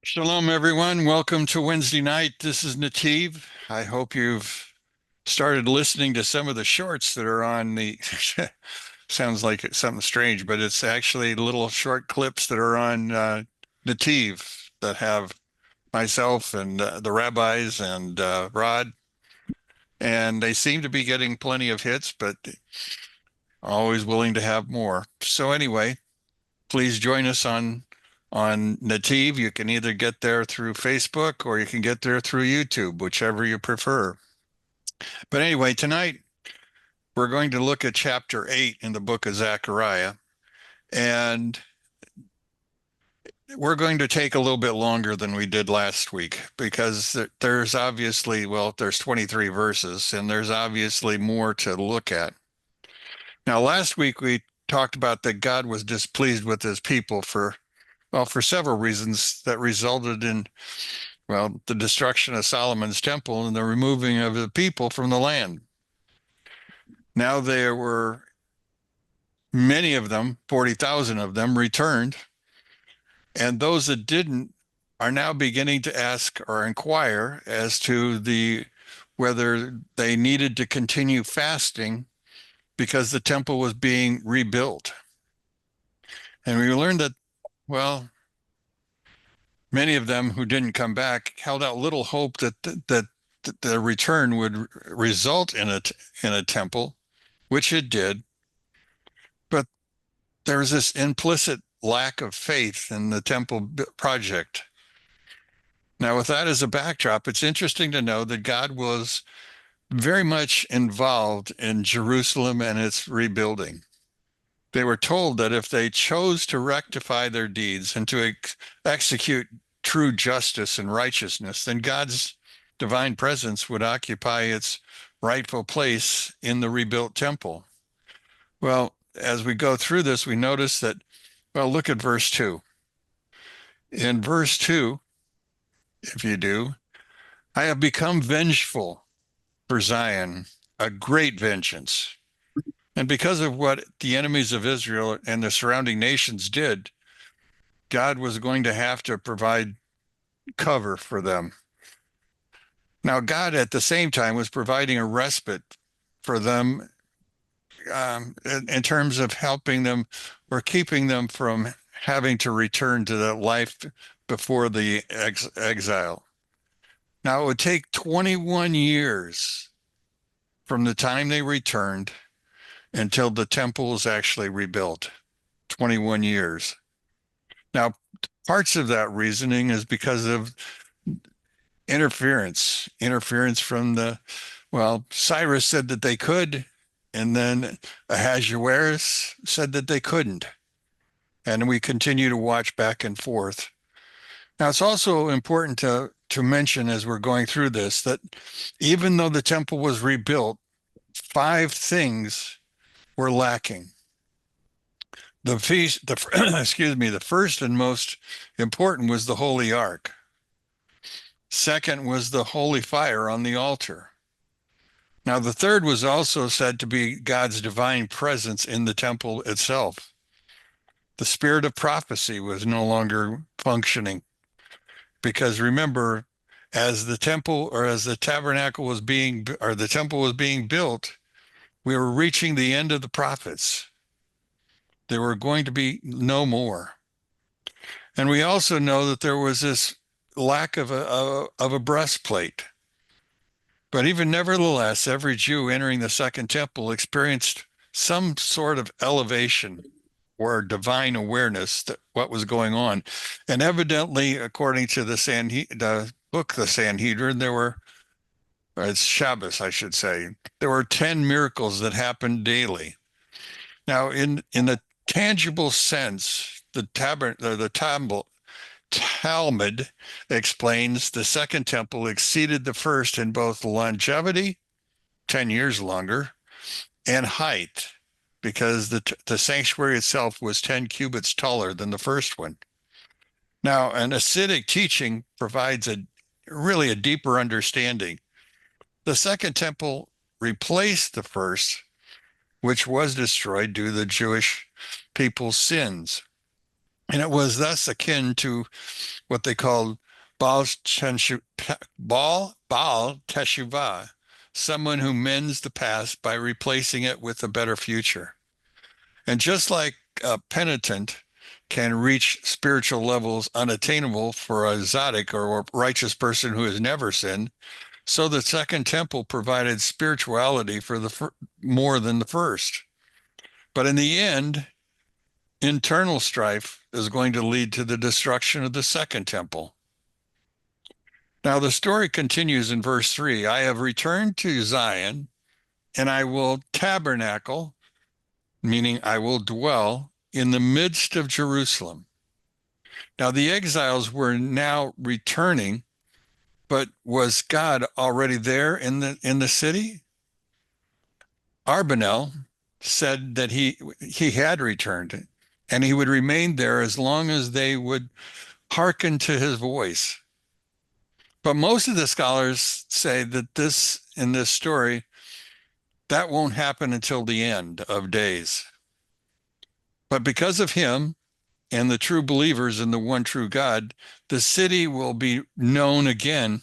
Shalom, everyone. Welcome to Wednesday night. This is NETIV. I hope you've started listening to some of the shorts that are on the, sounds like it's something strange, but it's actually little short clips that are on NETIV that have myself and the rabbis and Rod, and they seem to be getting plenty of hits, but always willing to have more. So anyway, please join us on NETIV. You can either get there through Facebook or you can get there through YouTube, whichever you prefer. But anyway, tonight we're going to look at chapter 8 in the book of Zechariah, and we're going to take a little bit longer than we did last week because there's obviously, well, there's 23 verses and there's obviously more to look at. Now, last week we talked about that God was displeased with his people for several reasons that resulted in, well, the destruction of Solomon's temple and the removing of the people from the land. Now there were many of them, 40,000 of them returned, and those that didn't are now beginning to ask or inquire as to whether they needed to continue fasting because the temple was being rebuilt. And we learned that, well, many of them who didn't come back held out little hope that the return would result in a temple, which it did. But there was this implicit lack of faith in the temple project. Now, with that as a backdrop, it's interesting to know that God was very much involved in Jerusalem and its rebuilding. They were told that if they chose to rectify their deeds and to execute true justice and righteousness, then God's divine presence would occupy its rightful place in the rebuilt temple. Well, as we go through this, we notice that, well, look at verse 2. In verse 2, if you do, I have become vengeful for Zion, a great vengeance. And because of what the enemies of Israel and the surrounding nations did, God was going to have to provide cover for them. Now, God at the same time was providing a respite for them in terms of helping them or keeping them from having to return to that life before the exile. Now, it would take 21 years from the time they returned until the temple was actually rebuilt. 21 years. Now, parts of that reasoning is because of interference from Cyrus said that they could, and then Ahasuerus said that they couldn't. And we continue to watch back and forth. Now, it's also important to mention as we're going through this that even though the temple was rebuilt, 5 things were lacking. The first and most important was the Holy Ark. Second was the holy fire on the altar. Now, the third was also said to be God's divine presence in the temple itself. The spirit of prophecy was no longer functioning because remember, as the tabernacle was the temple was being built, we were reaching the end of the prophets. There were going to be no more. And we also know that there was this lack of a breastplate. But even nevertheless, every Jew entering the second temple experienced some sort of elevation or divine awareness that what was going on. And evidently, according to the book, the Sanhedrin, it's Shabbos, I should say, there were 10 miracles that happened daily. Now, in the tangible sense, the Talmud explains the second temple exceeded the first in both longevity, 10 years longer, and height, because the sanctuary itself was 10 cubits taller than the first one. Now, an Hasidic teaching provides really a deeper understanding. The second temple replaced the first, which was destroyed due to the Jewish people's sins. And it was thus akin to what they called Baal Teshuvah, someone who mends the past by replacing it with a better future. And just like a penitent can reach spiritual levels unattainable for a tzaddik or a righteous person who has never sinned, so the second temple provided spirituality for the more than the first. But in the end, internal strife is going to lead to the destruction of the second temple. Now, the story continues in verse 3. I have returned to Zion, and I will tabernacle, meaning I will dwell in the midst of Jerusalem. Now, the exiles were now returning, but was God already there in the city? Arbanel said that he had returned, and he would remain there as long as they would hearken to his voice. But most of the scholars say that in this story, that won't happen until the end of days. But because of him and the true believers in the one true God, the city will be known again,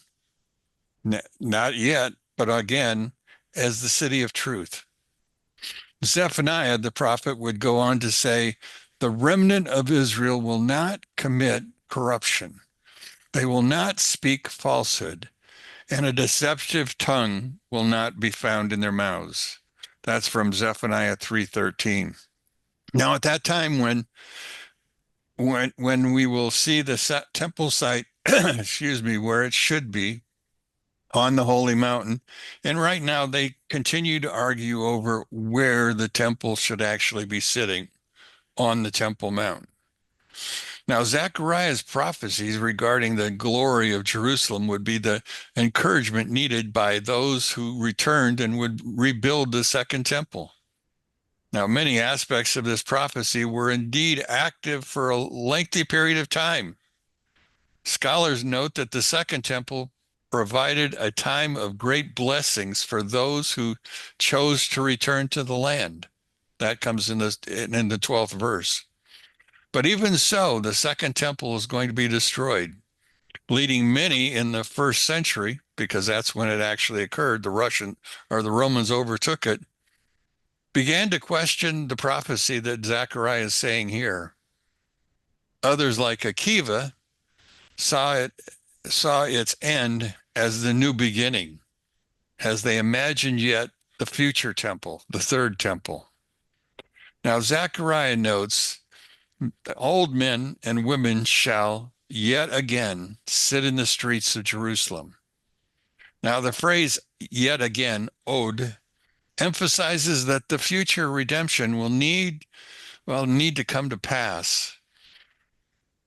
not yet, but again, as the city of truth. Zephaniah, the prophet, would go on to say, the remnant of Israel will not commit corruption. They will not speak falsehood, and a deceptive tongue will not be found in their mouths. That's from Zephaniah 3:13. Now, at that time, when we will see the temple site, excuse me, where it should be on the holy mountain, and right now they continue to argue over where the temple should actually be sitting on the Temple Mount. Now, Zechariah's prophecies regarding the glory of Jerusalem would be the encouragement needed by those who returned and would rebuild the second temple. Now, many aspects of this prophecy were indeed active for a lengthy period of time. Scholars note that the second temple provided a time of great blessings for those who chose to return to the land. That comes in the 12th verse. But even so, the second temple is going to be destroyed, leading many in the first century, because that's when it actually occurred, the Romans overtook it, began to question the prophecy that Zechariah is saying here. Others, like Akiva, saw its end as the new beginning, as they imagined yet the future temple, the third temple. Now, Zechariah notes, the old men and women shall yet again sit in the streets of Jerusalem. Now, the phrase yet again, od, emphasizes that the future redemption will need to come to pass.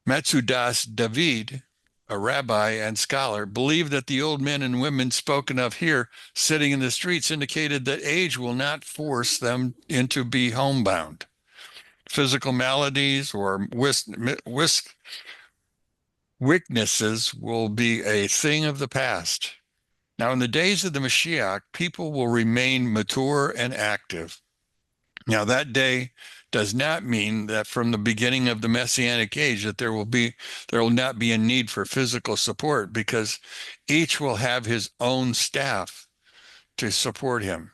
Metsudas David, a rabbi and scholar, believed that the old men and women spoken of here sitting in the streets indicated that age will not force them into be homebound. Physical maladies or weaknesses will be a thing of the past. Now, in the days of the Mashiach, people will remain mature and active. Now, that day does not mean that from the beginning of the Messianic age that there will not be a need for physical support, because each will have his own staff to support him.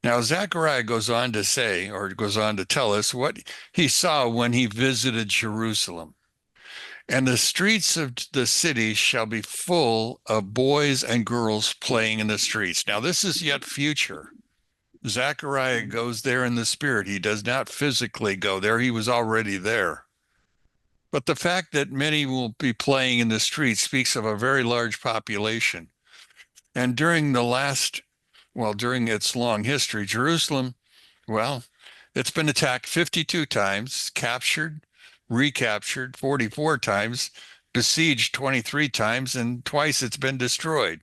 Now, Zechariah goes on to say, or goes on to tell us what he saw when he visited Jerusalem. And the streets of the city shall be full of boys and girls playing in the streets. Now, this is yet future. Zechariah goes there in the spirit. He does not physically go there. He was already there. But the fact that many will be playing in the streets speaks of a very large population. And during its long history, Jerusalem, it's been attacked 52 times, captured, recaptured 44 times, besieged 23 times, and twice it's been destroyed.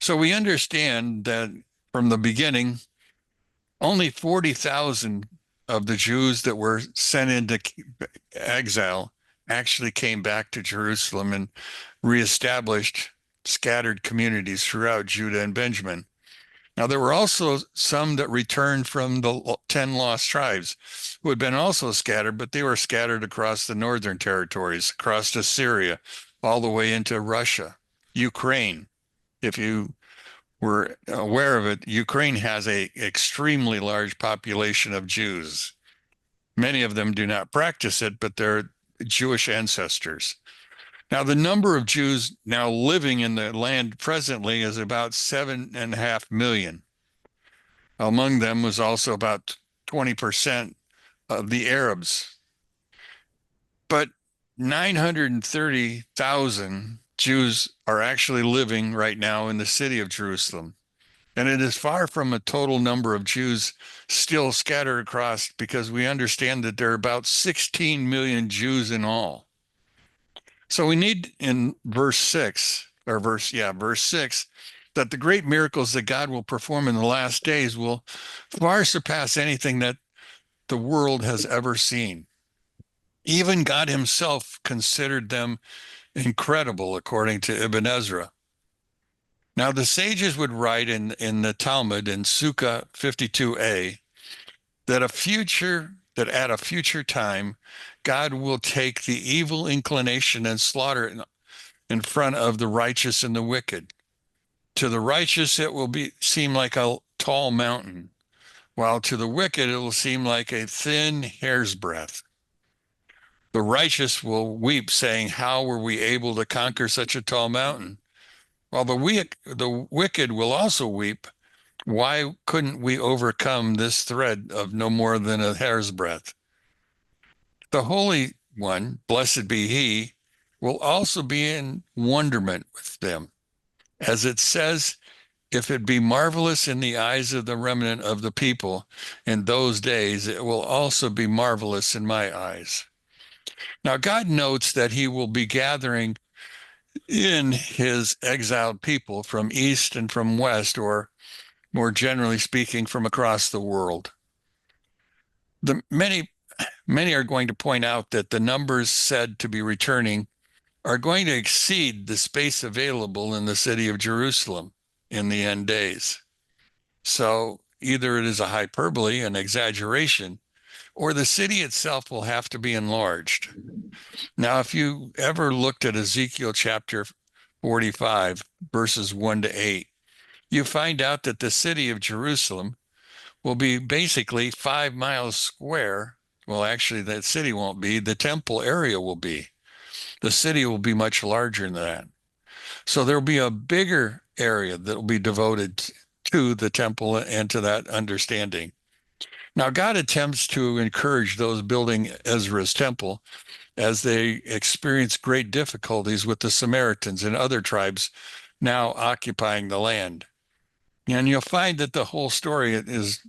So we understand that from the beginning, only 40,000 of the Jews that were sent into exile actually came back to Jerusalem and reestablished scattered communities throughout Judah and Benjamin. Now, there were also some that returned from the 10 lost tribes who had been also scattered, but they were scattered across the northern territories, across to Syria, all the way into Russia, Ukraine. If you were aware of it, Ukraine has a extremely large population of Jews. Many of them do not practice it, but they're Jewish ancestors. Now, the number of Jews now living in the land presently is about 7.5 million. Among them was also about 20% of the Arabs. But 930,000 Jews are actually living right now in the city of Jerusalem. And it is far from a total number of Jews still scattered across, because we understand that there are about 16 million Jews in all. So we need in verse 6, that the great miracles that God will perform in the last days will far surpass anything that the world has ever seen. Even God himself considered them incredible, according to Ibn Ezra. Now, the sages would write in the Talmud in Sukkah 52a that at a future time, God will take the evil inclination and slaughter in front of the righteous and the wicked. To the righteous, it will seem like a tall mountain, while to the wicked, it will seem like a thin hair's breadth. The righteous will weep, saying, "How were we able to conquer such a tall mountain?" While the wicked will also weep, "Why couldn't we overcome this thread of no more than a hair's breadth?" The Holy One, blessed be he, will also be in wonderment with them. As it says, "If it be marvelous in the eyes of the remnant of the people in those days, it will also be marvelous in my eyes." Now, God notes that he will be gathering in his exiled people from east and from west, or more generally speaking, from across the world. Many are going to point out that the numbers said to be returning are going to exceed the space available in the city of Jerusalem in the end days. So either it is a hyperbole, an exaggeration, or the city itself will have to be enlarged. Now, if you ever looked at Ezekiel chapter 45, verses 1 to 8, you find out that the city of Jerusalem will be basically 5 miles square. Well, actually, that city won't be. The temple area will be. The city will be much larger than that. So there'll be a bigger area that will be devoted to the temple and to that understanding. Now, God attempts to encourage those building Ezra's temple as they experience great difficulties with the Samaritans and other tribes now occupying the land. And you'll find that the whole story is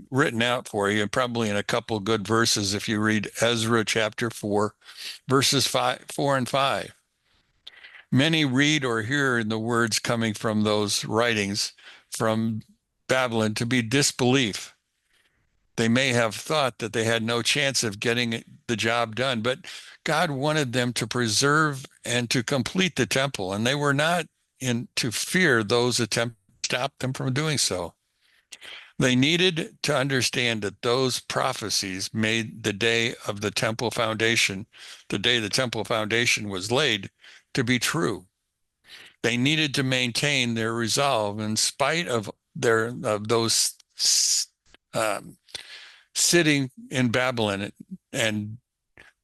written out for you, probably in a couple good verses if you read Ezra chapter 4, verses 4 and 5. Many read or hear the words coming from those writings from Babylon to be disbelief. They may have thought that they had no chance of getting the job done, but God wanted them to preserve and to complete the temple, and they were not in to fear those attempts to stop them from doing so. They needed to understand that those prophecies made the day of the temple foundation, the day the temple foundation was laid, to be true. They needed to maintain their resolve in spite of those sitting in Babylon and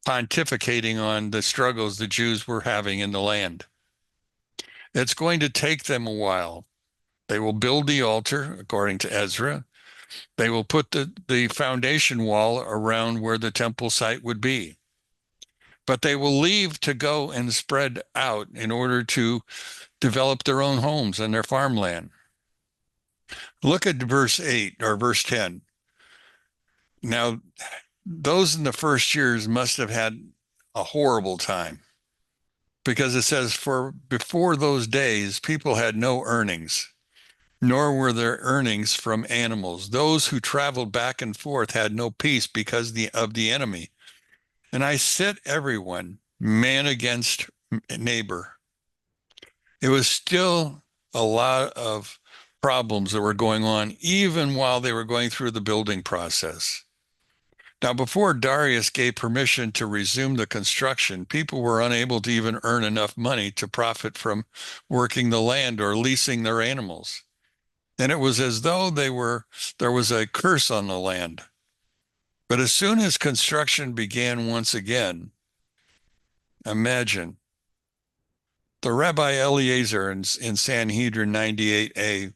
pontificating on the struggles the Jews were having in the land. It's going to take them a while. They will build the altar, according to Ezra. They will put the foundation wall around where the temple site would be. But they will leave to go and spread out in order to develop their own homes and their farmland. Look at verse 8 or verse 10. Now, those in the first years must have had a horrible time, because it says, "For before those days, people had no earnings, nor were there earnings from animals. Those who traveled back and forth had no peace because of the enemy. And I set everyone, man against neighbor." It was still a lot of problems that were going on even while they were going through the building process. Now, before Darius gave permission to resume the construction, people were unable to even earn enough money to profit from working the land or leasing their animals. And it was as though there was a curse on the land. But as soon as construction began once again, imagine the Rabbi Eliezer in Sanhedrin 98a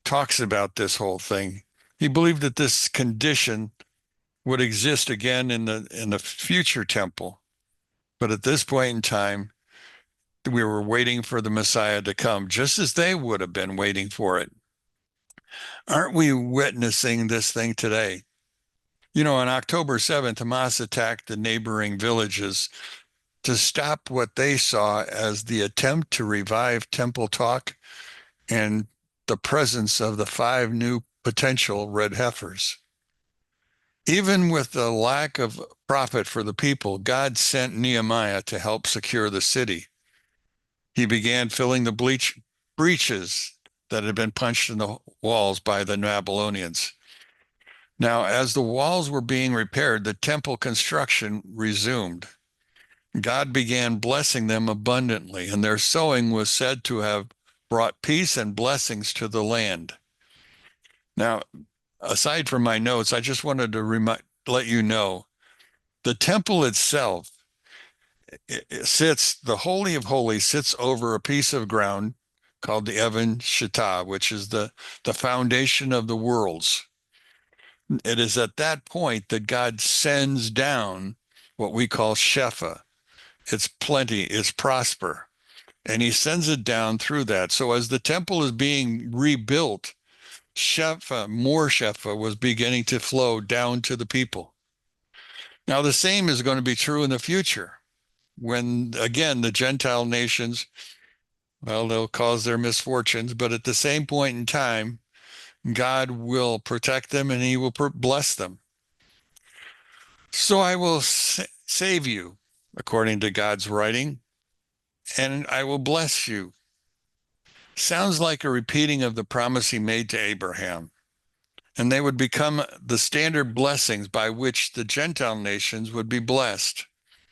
talks about this whole thing. He believed that this condition would exist again in the future temple. But at this point in time, we were waiting for the Messiah to come, just as they would have been waiting for it. Aren't we witnessing this thing today? You know, on October 7th, Hamas attacked the neighboring villages to stop what they saw as the attempt to revive temple talk and the presence of the 5 new potential red heifers. Even with the lack of profit for the people, God sent Nehemiah to help secure the city. He began filling the breaches that had been punched in the walls by the Babylonians. Now, as the walls were being repaired, the temple construction resumed. God began blessing them abundantly, and their sowing was said to have brought peace and blessings to the land. Now, aside from my notes, I just wanted to let you know the temple itself the Holy of Holies sits over a piece of ground called the Evan Shittah, which is the foundation of the worlds. It is at that point that God sends down what we call Shefa. It's plenty, it's prosper. And he sends it down through that. So as the temple is being rebuilt, more Shefa was beginning to flow down to the people. Now, the same is going to be true in the future when, again, the Gentile nations, well, they'll cause their misfortunes, but at the same point in time, God will protect them and he will bless them. So I will save you, according to God's writing, and I will bless you. Sounds like a repeating of the promise he made to Abraham. And they would become the standard blessings by which the Gentile nations would be blessed,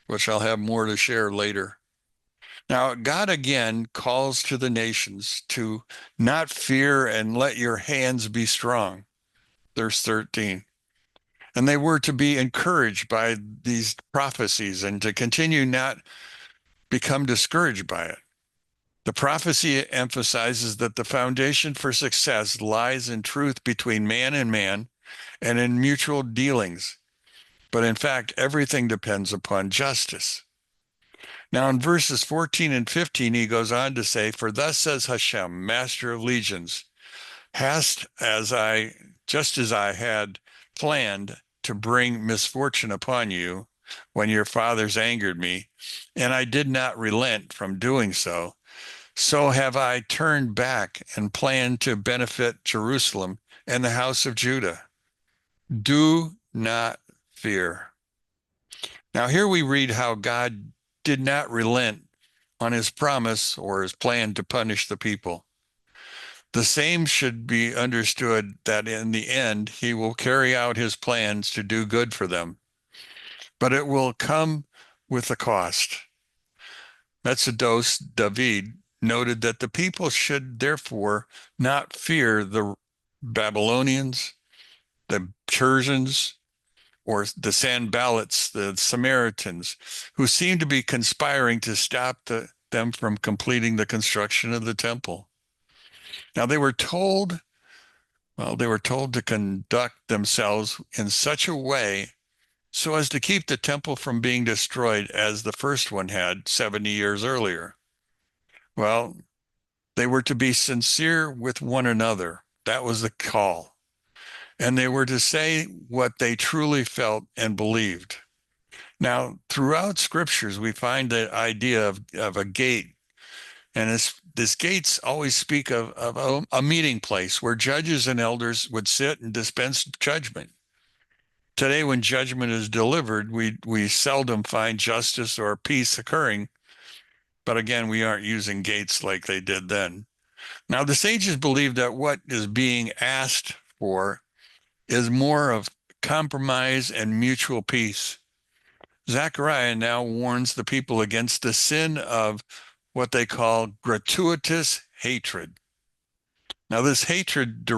which I'll have more to share later. Now, God again calls to the nations to not fear and let your hands be strong. Verse 13. And they were to be encouraged by these prophecies and to continue not become discouraged by it. The prophecy emphasizes that the foundation for success lies in truth between man and in mutual dealings. But in fact, everything depends upon justice. Now in verses 14 and 15, he goes on to say, "For thus says Hashem, master of legions, just as I had planned to bring misfortune upon you when your fathers angered me, and I did not relent from doing so, so have I turned back and planned to benefit Jerusalem and the house of Judah. Do not fear." Now here we read how God did not relent on his promise or his plan to punish the people. The same should be understood that in the end, he will carry out his plans to do good for them, but it will come with a cost. Metzudos David noted that the people should therefore not fear the Babylonians, the Persians, or the Sanballats, the Samaritans, who seem to be conspiring to stop them from completing the construction of the temple. Now they were told to conduct themselves in such a way so as to keep the temple from being destroyed as the first one had 70 years earlier. Well, they were to be sincere with one another. That was the call. And they were to say what they truly felt and believed. Now, throughout scriptures, we find the idea of a gate. And this gates always speak of a meeting place where judges and elders would sit and dispense judgment. Today, when judgment is delivered, we seldom find justice or peace occurring. But again, we aren't using gates like they did then. Now, the sages believe that what is being asked for is more of compromise and mutual peace. Zechariah now warns the people against the sin of what they call gratuitous hatred. Now, this hatred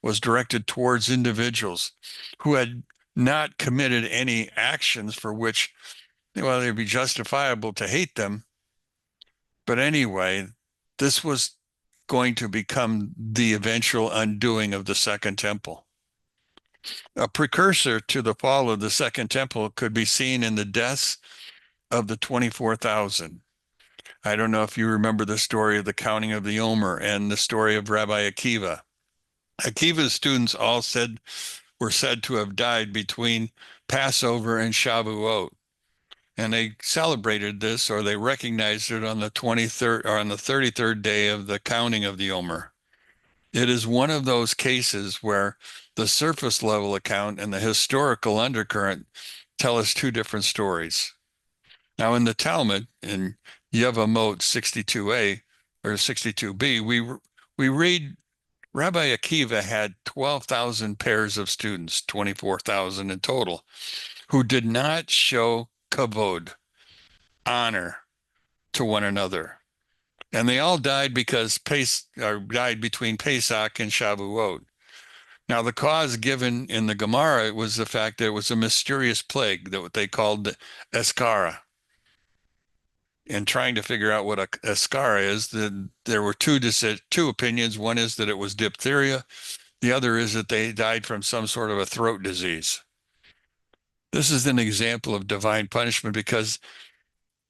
was directed towards individuals who had not committed any actions for which, well, they'd be justifiable to hate them. But anyway, this was going to become the eventual undoing of the Second Temple. A precursor to the fall of the Second Temple could be seen in the deaths of the 24,000. I don't know if you remember the story of the counting of the Omer and the story of Rabbi Akiva. Akiva's students all were said to have died between Passover and Shavuot. And they celebrated this, or they recognized it on the 23rd or on the 33rd day of the counting of the Omer. It is one of those cases where the surface level account and the historical undercurrent tell us two different stories. Now, in the Talmud, in Yevamot 62a or 62b, we read Rabbi Akiva had 12,000 pairs of students, 24,000 in total, who did not show kavod, honor, to one another. And they all died died between Pesach and Shavuot. Now, the cause given in the Gemara was the fact that it was a mysterious plague, that what they called the Eskara. And trying to figure out what a Eskara is, there were two opinions. One is that it was diphtheria. The other is that they died from some sort of a throat disease. This is an example of divine punishment because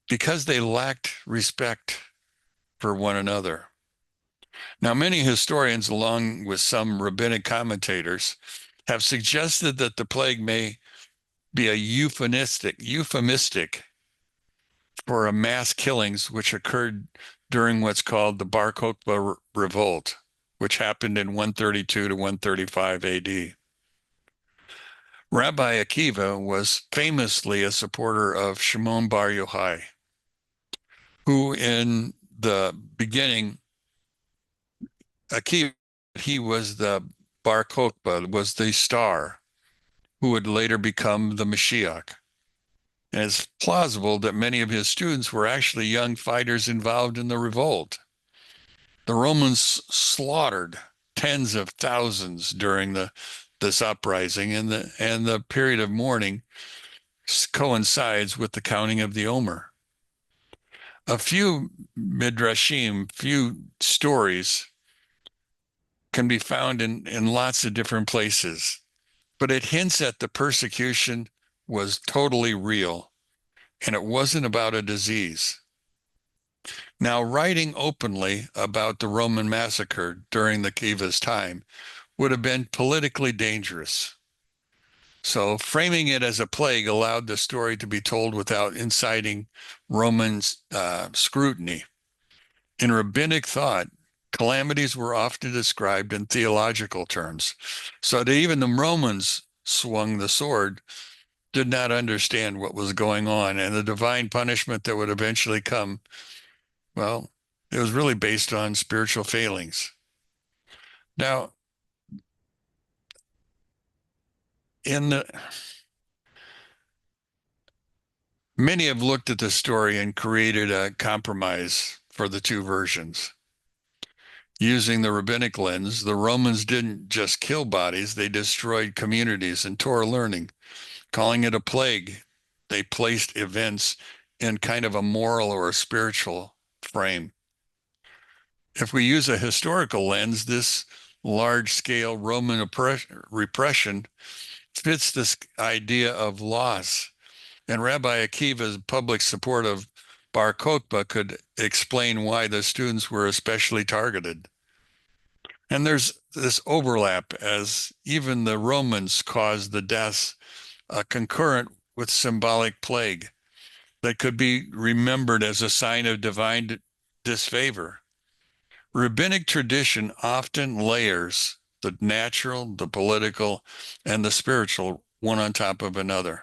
they lacked respect for one another. Now, many historians, along with some rabbinic commentators, have suggested that the plague may be a euphemistic for a mass killings which occurred during what's called the Bar Kokhba revolt, which happened in 132 to 135 AD. Rabbi Akiva was famously a supporter of Shimon Bar Yochai, who in the beginning, Akiva, he was the Bar Kokhba, was the star who would later become the Mashiach. And it's plausible that many of his students were actually young fighters involved in the revolt. The Romans slaughtered tens of thousands during this uprising, and the period of mourning coincides with the counting of the Omer. A few midrashim, few stories can be found in lots of different places, but it hints at the persecution was totally real, and it wasn't about a disease. Now, writing openly about the Roman massacre during the Akiva's time would have been politically dangerous. So framing it as a plague allowed the story to be told without inciting Roman scrutiny. In rabbinic thought, calamities were often described in theological terms, so that even the Romans swung the sword did not understand what was going on, and the divine punishment that would eventually come, well, it was really based on spiritual failings. Now, many have looked at the story and created a compromise for the two versions. Using the rabbinic lens, the Romans didn't just kill bodies, they destroyed communities and Torah learning. Calling it a plague, they placed events in kind of a moral or a spiritual frame. If we use a historical lens, this large-scale Roman repression fits this idea of loss. And Rabbi Akiva's public support of Bar Kokhba could explain why the students were especially targeted. And there's this overlap, as even the Romans caused the deaths concurrent with symbolic plague that could be remembered as a sign of divine disfavor. Rabbinic tradition often layers the natural, the political, and the spiritual one on top of another.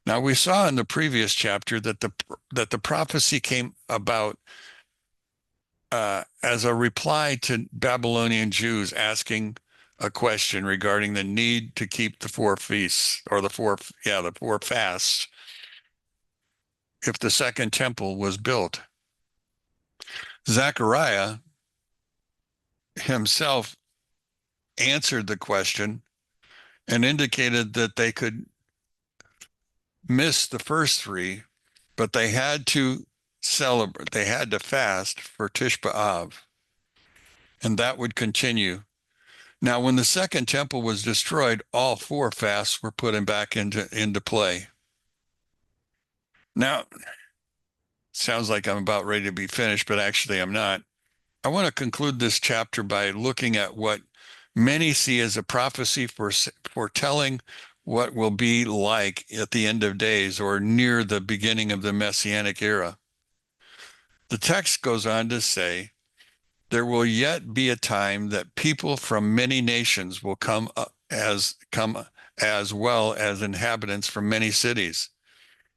Now, we saw in the previous chapter that the prophecy came about as a reply to Babylonian Jews asking a question regarding the need to keep the four feasts, or the four fasts, if the second temple was built. Zechariah himself answered the question and indicated that they could miss the first three, but they had to celebrate, they had to fast for Tish B'Av, and that would continue. Now, when the second temple was destroyed, all four fasts were put back into play. Now, sounds like I'm about ready to be finished, but actually I'm not. I want to conclude this chapter by looking at what many see as a prophecy for foretelling what will be like at the end of days, or near the beginning of the Messianic era. The text goes on to say, there will yet be a time that people from many nations will come as well as inhabitants from many cities.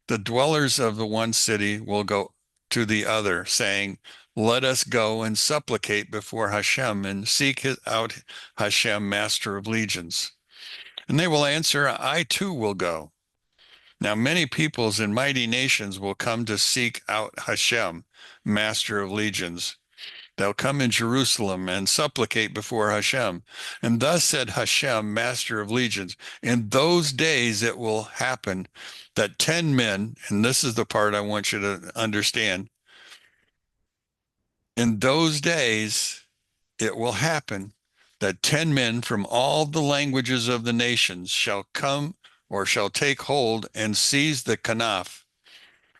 The dwellers of the one city will go to the other, saying, let us go and supplicate before Hashem and seek out Hashem, master of legions. And they will answer, I too will go. Now many peoples and mighty nations will come to seek out Hashem, master of legions. They'll come in Jerusalem and supplicate before Hashem. And thus said Hashem, master of legions, in those days it will happen that 10 men, and this is the part I want you to understand, in those days it will happen that 10 men from all the languages of the nations shall come, or shall take hold and seize the kanaf,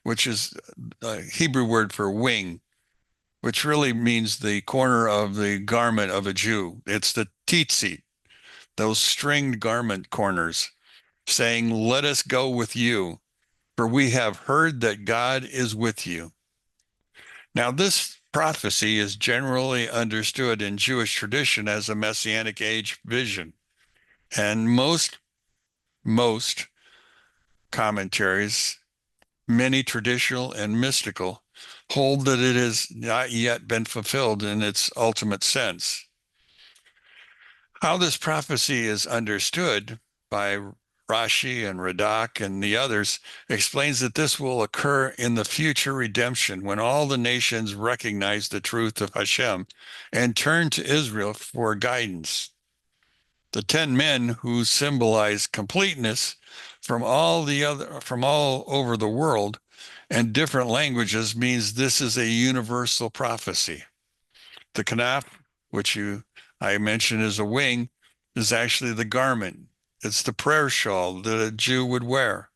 which is a Hebrew word for wing, which really means the corner of the garment of a Jew. It's the tzitzit, those stringed garment corners, saying, let us go with you, for we have heard that God is with you. Now, this prophecy is generally understood in Jewish tradition as a Messianic age vision. And most commentaries, many traditional and mystical, hold that it has not yet been fulfilled in its ultimate sense. How this prophecy is understood by Rashi and Radak and the others explains that this will occur in the future redemption, when all the nations recognize the truth of Hashem and turn to Israel for guidance. The 10 men, who symbolize completeness from all over the world and different languages, means this is a universal prophecy. The kanaf, which I mentioned as a wing, is actually the garment. It's the prayer shawl that a Jew would wear.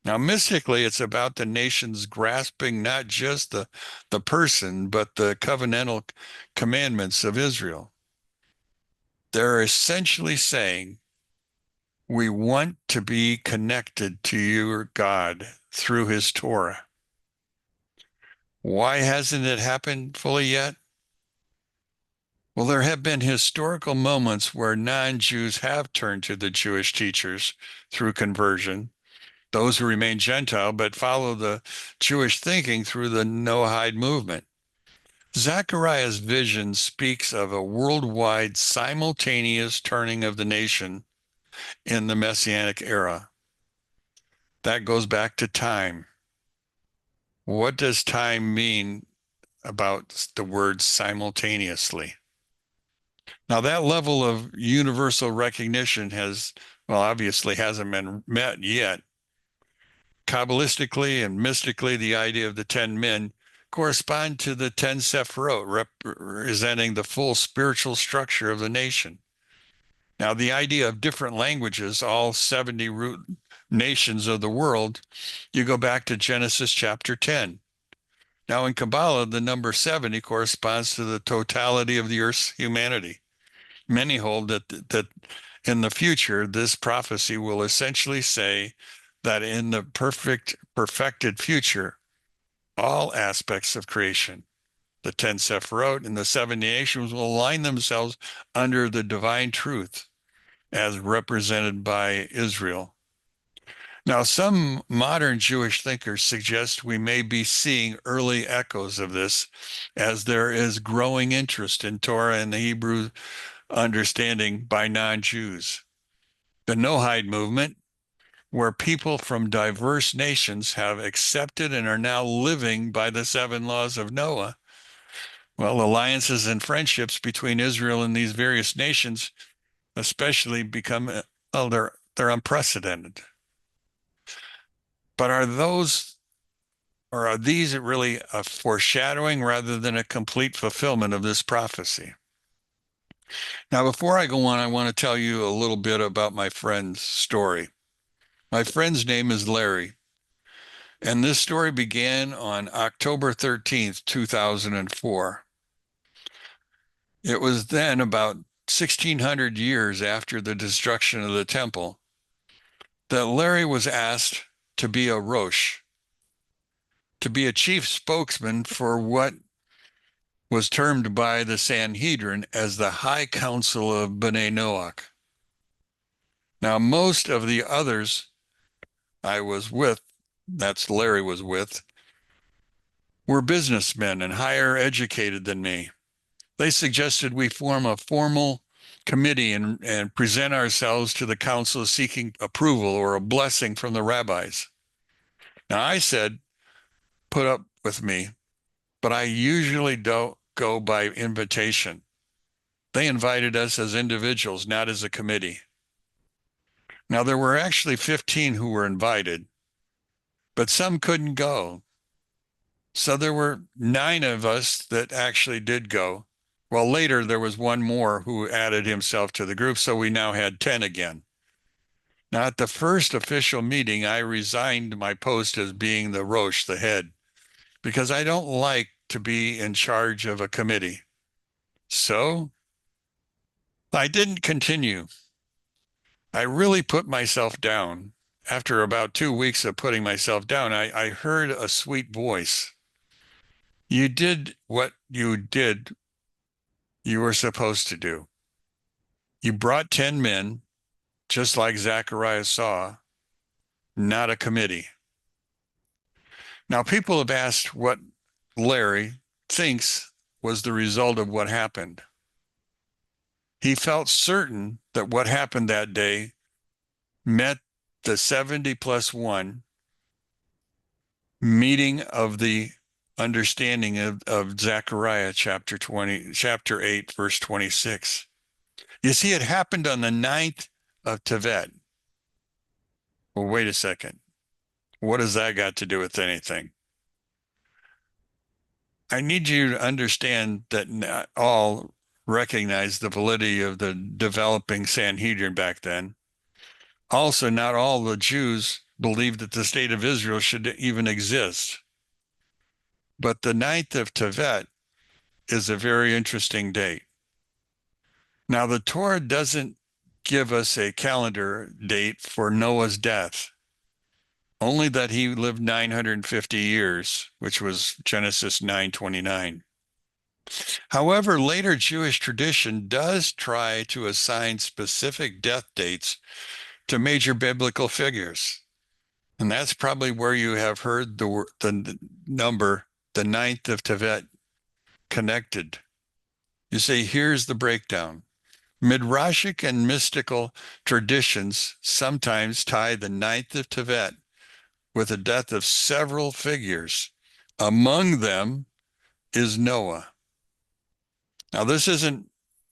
Now, mystically, it's about the nations grasping not just the person, but the covenantal commandments of Israel. They're essentially saying, we want to be connected to your God through his Torah. Why hasn't it happened fully yet? Well, there have been historical moments where non-Jews have turned to the Jewish teachers through conversion, those who remain Gentile but follow the Jewish thinking through the Noahide movement. Zechariah's vision speaks of a worldwide simultaneous turning of the nation in the Messianic era. That goes back to time. What does time mean about the word simultaneously? Now, that level of universal recognition obviously hasn't been met yet. Kabbalistically and mystically, the idea of the 10 men correspond to the 10 Sephirot, representing the full spiritual structure of the nation. Now, the idea of different languages, all 70 root nations of the world, you go back to Genesis chapter 10. Now, in Kabbalah, the number 70 corresponds to the totality of the earth's humanity. Many hold that in the future, this prophecy will essentially say that in the perfected future, all aspects of creation, the 10 Sephirot and the 70 nations, will align themselves under the divine truth as represented by Israel. Now, some modern Jewish thinkers suggest we may be seeing early echoes of this as there is growing interest in Torah and the Hebrew understanding by non-Jews. The Noahide movement, where people from diverse nations have accepted and are now living by the seven laws of Noah. Well, alliances and friendships between Israel and these various nations especially become, well, they're unprecedented. But are these really a foreshadowing rather than a complete fulfillment of this prophecy? Now, before I go on, I want to tell you a little bit about my friend's story. My friend's name is Larry, and this story began on October 13th, 2004. It was then about 1600 years after the destruction of the temple that Larry was asked to be a Rosh, to be a chief spokesman for what was termed by the Sanhedrin as the High Council of Bnei Noach. Now, most of the others I was with, that's Larry was with, were businessmen and higher educated than me. They suggested we form a formal committee and present ourselves to the council seeking approval or a blessing from the rabbis. Now, I said, put up with me, but I usually don't go by invitation. They invited us as individuals, not as a committee. Now, there were actually 15 who were invited, but some couldn't go. So there were 9 of us that actually did go. Well, later there was one more who added himself to the group, so we now had 10 again. Now, at the first official meeting, I resigned my post as being the Rosh, the head, because I don't like to be in charge of a committee. So I didn't continue. I really put myself down. After about 2 weeks of putting myself down, I heard a sweet voice. You did what you were supposed to do. You brought 10 men, just like Zechariah saw, not a committee. Now, people have asked what Larry thinks was the result of what happened. He felt certain that what happened that day met the 70 plus 1 meeting of the understanding of Zechariah chapter 8, verse 26. You see, it happened on the 9th of Tevet. Well, wait a second. What does that got to do with anything? I need you to understand that not all recognize the validity of the developing Sanhedrin back then. Also, not all the Jews believed that the state of Israel should even exist. But the 9th of Tevet is a very interesting date. Now, the Torah doesn't give us a calendar date for Noah's death, only that he lived 950 years, which was Genesis 9:29. However, later Jewish tradition does try to assign specific death dates to major biblical figures. And that's probably where you have heard the number, the 9th of Tevet, connected. You see, here's the breakdown. Midrashic and mystical traditions sometimes tie the 9th of Tevet with the death of several figures. Among them is Noah. Now, this isn't,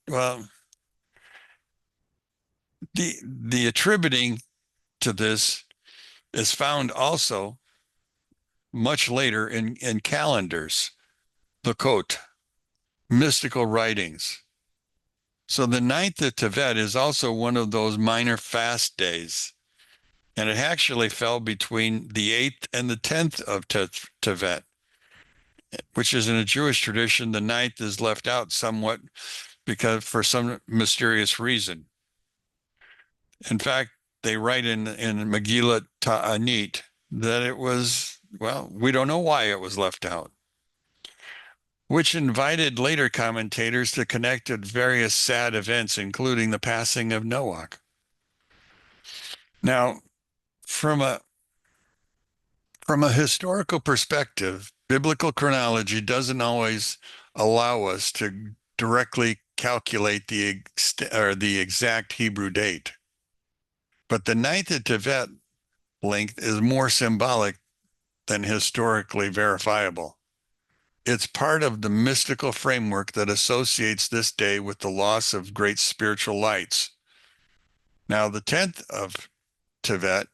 well, the attributing to this is found also much later in calendars, Lakot, mystical writings. So the 9th of Tevet is also one of those minor fast days. And it actually fell between the 8th and the 10th of Tevet, which is in a Jewish tradition, the 9th is left out somewhat because for some mysterious reason. In fact, they write in Megillah Ta'anit that it was, well, we don't know why it was left out, which invited later commentators to connect with various sad events, including the passing of Noah. Now, from a from a historical perspective, biblical chronology doesn't always allow us to directly calculate the exact Hebrew date. But the ninth of Tevet length is more symbolic than historically verifiable. It's part of the mystical framework that associates this day with the loss of great spiritual lights. Now, the 10th of Tevet,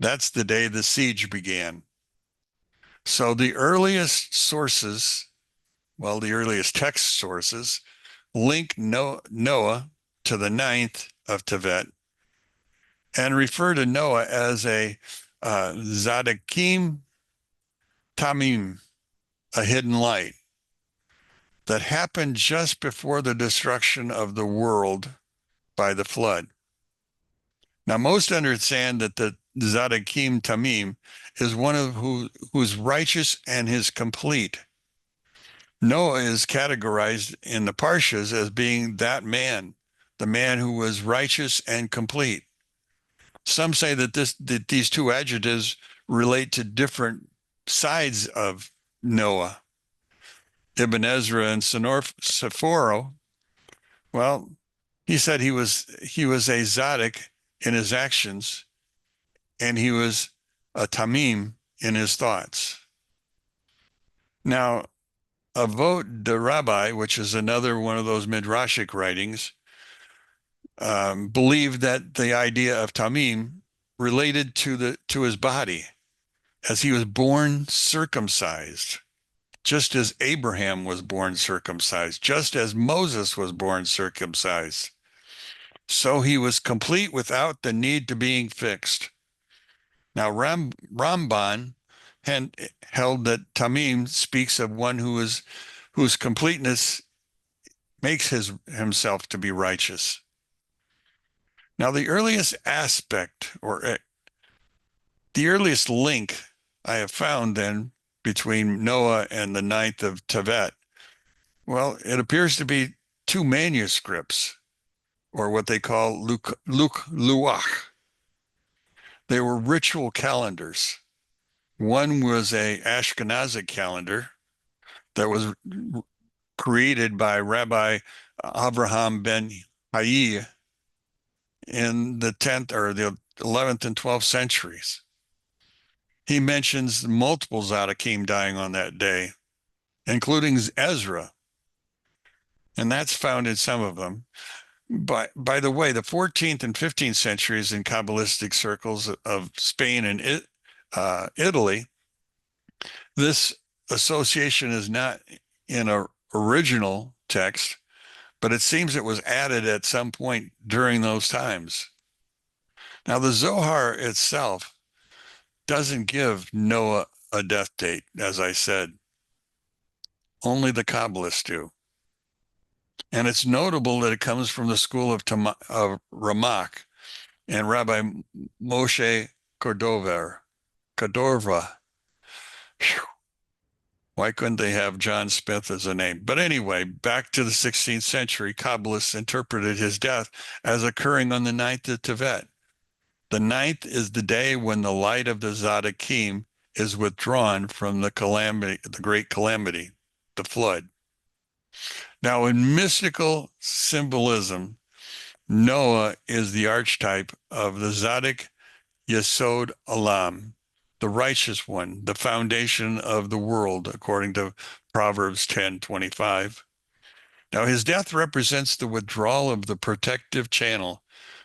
that's the day the siege began. So the earliest sources, well, the earliest text sources, link Noah to the 9th of Tevet and refer to Noah as a Zadakim Tamim, a hidden light that happened just before the destruction of the world by the flood. Now, most understand that the Zadakim Tamim is one of who's righteous and is complete. Noah is categorized in the Parshas as being that man, the man who was righteous and complete. Some say that these two adjectives relate to different sides of Noah. Ibn Ezra and Sephoro, well, he said he was a Zadok in his actions, and he was a Tamim in his thoughts. Now, Avot de Rabbi, which is another one of those midrashic writings, believed that the idea of Tamim related to his body, as he was born circumcised, just as Abraham was born circumcised, just as Moses was born circumcised. So he was complete without the need to being fixed. Now, Ramban held that Tamim speaks of one whose completeness makes himself to be righteous. Now, the earliest aspect or the earliest link I have found then between Noah and the 9th of Tevet, well, it appears to be two manuscripts, or what they call Luach. They were ritual calendars. One was a Ashkenazic calendar that was created by Rabbi Avraham ben Hayy in the 10th or the 11th and 12th centuries. He mentions multiple Zadokim dying on that day, including Ezra, and that's found in some of them. But by the way, the 14th and 15th centuries in Kabbalistic circles of Spain and Italy, this association is not in an original text, but it seems it was added at some point during those times. Now, the Zohar itself doesn't give Noah a death date, as I said. Only the Kabbalists do. And it's notable that it comes from the school of Ramak and Rabbi Moshe Cordova. Whew. Why couldn't they have John Smith as a name? But anyway, back to the 16th century, Kabbalists interpreted his death as occurring on the 9th of Tevet. The 9th is the day when the light of the Zadokim is withdrawn from the calamity, the great calamity, the flood. Now, in mystical symbolism, Noah is the archetype of the Zadok Yesod Olam, the righteous one, the foundation of the world, according to Proverbs 10:25. Now, his death represents the withdrawal of the protective channel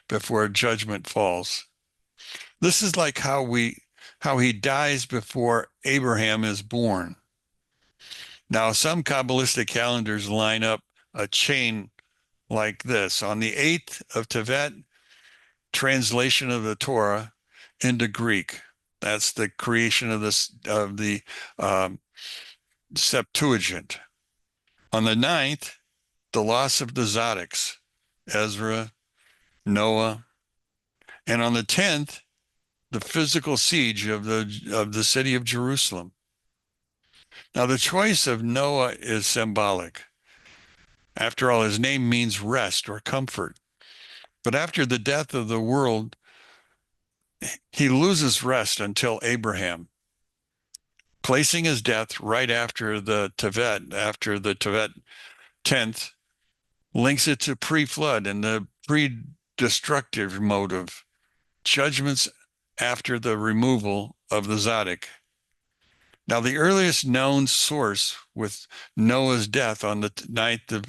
before judgment falls. This is like how he dies before Abraham is born. Now, some Kabbalistic calendars line up a chain like this. On the 8th of Tevet, translation of the Torah into Greek. That's the creation of the Septuagint. On the 9th, the loss of the Zadoks, Ezra, Noah, and on the 10th, the physical siege of the city of Jerusalem. Now, the choice of Noah is symbolic. After all, his name means rest or comfort. But after the death of the world, he loses rest until Abraham, placing his death right after the Tevet 10th, links it to pre-flood and the pre-destructive motive, judgments after the removal of the Zadok. Now, the earliest known source with Noah's death on the 9th of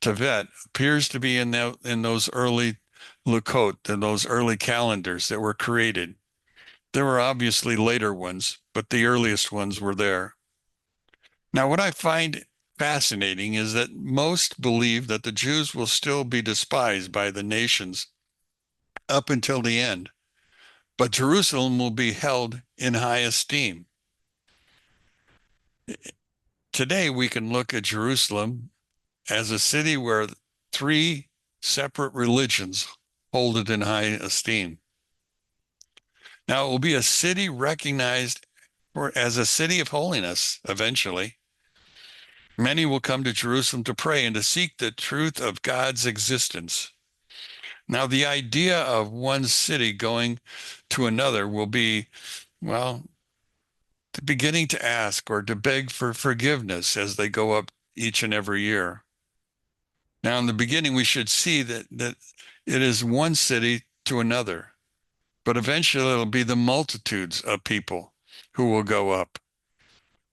Tevet appears to be in those early Lukkot, in those early calendars that were created. There were obviously later ones, but the earliest ones were there. Now, what I find fascinating is that most believe that the Jews will still be despised by the nations up until the end, but Jerusalem will be held in high esteem. Today, we can look at Jerusalem as a city where three separate religions hold it in high esteem. Now, it will be a city recognized as a city of holiness eventually. Many will come to Jerusalem to pray and to seek the truth of God's existence. Now, the idea of one city going to another will be, well, beginning to ask or to beg for forgiveness as they go up each and every year. Now, in the beginning, we should see that it is one city to another, but eventually it'll be the multitudes of people who will go up.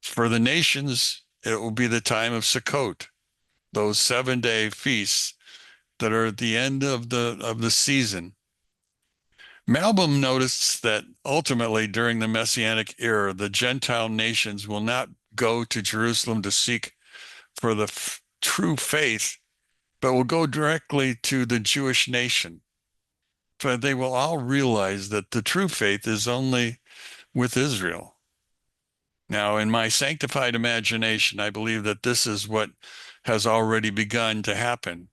For the nations, it will be the time of Sukkot, those 7-day feasts that are at the end of the season. Malbim noticed that ultimately during the Messianic era, the Gentile nations will not go to Jerusalem to seek for the true faith, but will go directly to the Jewish nation. For they will all realize that the true faith is only with Israel. Now, in my sanctified imagination, I believe that this is what has already begun to happen.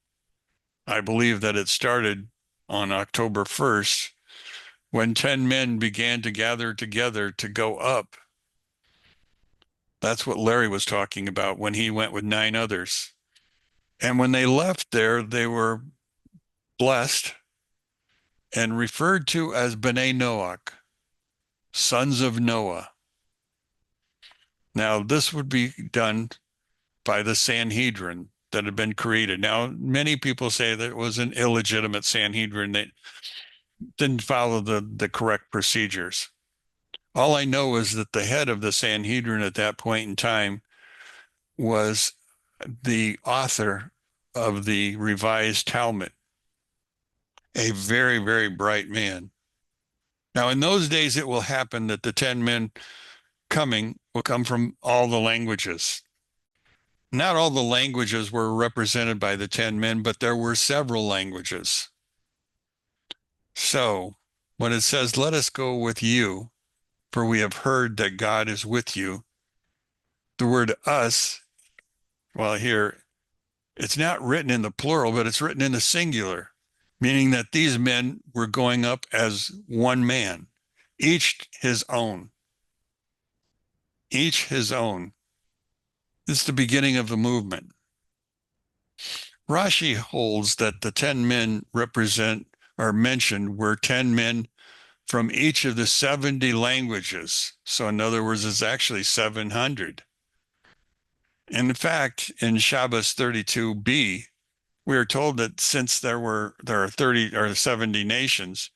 I believe that it started on October 1st, when 10 men began to gather together to go up. That's what Larry was talking about when he went with 9 others. And when they left there, they were blessed and referred to as B'nai Noach, sons of Noah. Now, this would be done by the Sanhedrin that had been created. Now, many people say that it was an illegitimate Sanhedrin that didn't follow the correct procedures. All I know is that the head of the Sanhedrin at that point in time was the author of the Revised Talmud, a very, very bright man. Now, in those days, it will happen that the 10 men coming will come from all the languages. Not all the languages were represented by the 10 men, but there were several languages. So when it says, let us go with you, for we have heard that God is with you, the word us, well, here, it's not written in the plural, but it's written in the singular, meaning that these men were going up as one man, each his own. Each his own. This is the beginning of the movement. Rashi holds that the 10 men mentioned were 10 men from each of the 70 languages. So in other words, it's actually 700. And in fact, in Shabbos 32b, we are told that since there are 30 or 70 nations,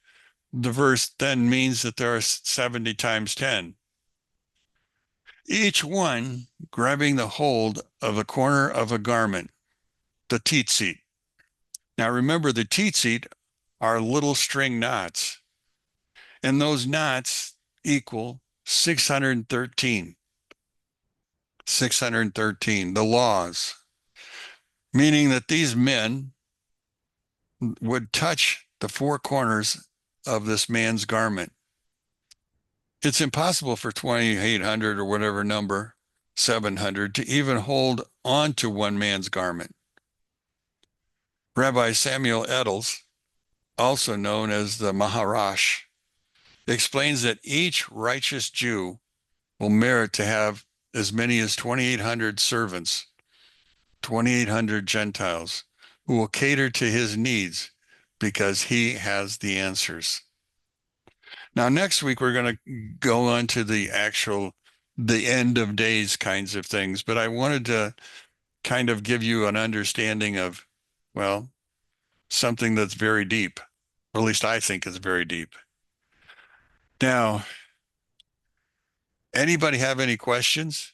the verse then means that there are 70 times 10. Each one grabbing the hold of a corner of a garment, the tzitzit. Now remember, the tzitzit are little string knots, and those knots equal 613. 613, the laws, meaning that these men would touch the 4 corners of this man's garment. It's impossible for 2,800 or whatever number, 700, to even hold on to one man's garment. Rabbi Samuel Edels, also known as the Maharash, explains that each righteous Jew will merit to have as many as 2,800 servants, 2,800 Gentiles, who will cater to his needs because he has the answers. Now, next week, we're going to go on to the end of days kinds of things, but I wanted to kind of give you an understanding of, well, something that's very deep, or at least I think is very deep. Now, anybody have any questions?